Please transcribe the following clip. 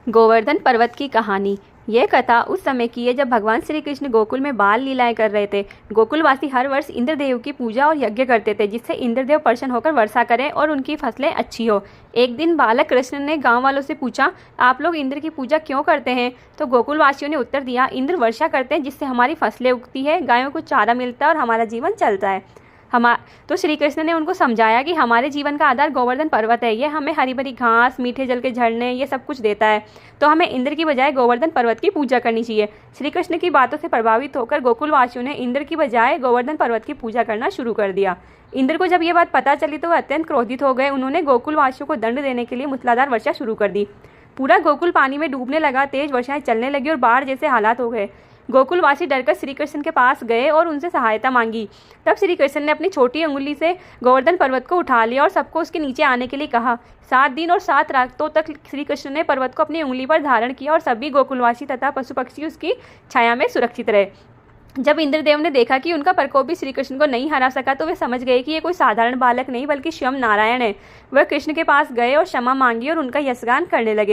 गोवर्धन पर्वत की कहानी। यह कथा उस समय की है जब भगवान श्री कृष्ण गोकुल में बाल लीलाएं कर रहे थे। गोकुलवासी हर वर्ष इंद्रदेव की पूजा और यज्ञ करते थे जिससे इंद्रदेव प्रसन्न होकर वर्षा करें और उनकी फसलें अच्छी हो। एक दिन बालक कृष्ण ने गांव वालों से पूछा, आप लोग इंद्र की पूजा क्यों करते हैं? तो गोकुलवासियों ने उत्तर दिया, इंद्र वर्षा करते हैं जिससे हमारी फसलें उगती है, गायों को चारा मिलता है और हमारा जीवन चलता है। तो श्री कृष्ण ने उनको समझाया कि हमारे जीवन का आधार गोवर्धन पर्वत है। यह हमें हरी भरी घास, मीठे जल के झरने, ये सब कुछ देता है। तो हमें इंद्र की बजाय गोवर्धन पर्वत की पूजा करनी चाहिए। श्री कृष्ण की बातों से प्रभावित होकर गोकुलवासियों ने इंद्र की बजाय गोवर्धन पर्वत की पूजा करना शुरू कर दिया। इंद्र को जब यह बात पता चली तो वह अत्यंत क्रोधित हो गए। उन्होंने गोकुलवासियों को दंड देने के लिए मूसलाधार वर्षा शुरू कर दी। पूरा गोकुल पानी में डूबने लगा, तेज वर्षाएं चलने लगी और बाढ़ जैसे हालात हो गए। गोकुलवासी डरकर श्री कृष्ण के पास गए और उनसे सहायता मांगी। तब श्री कृष्ण ने अपनी छोटी उंगली से गोवर्धन पर्वत को उठा लिया और सबको उसके नीचे आने के लिए कहा। 7 दिन और 7 रातों तक श्री कृष्ण ने पर्वत को अपनी उंगली पर धारण किया और सभी गोकुलवासी तथा पशु पक्षी उसकी छाया में सुरक्षित रहे। जब इंद्रदेव ने देखा कि उनका प्रकोप भी श्री कृष्ण को नहीं हरा सका तो वे समझ गए कि ये कोई साधारण बालक नहीं बल्कि स्वयं नारायण है। वह कृष्ण के पास गए और क्षमा मांगी और उनका यशगान करने लगे।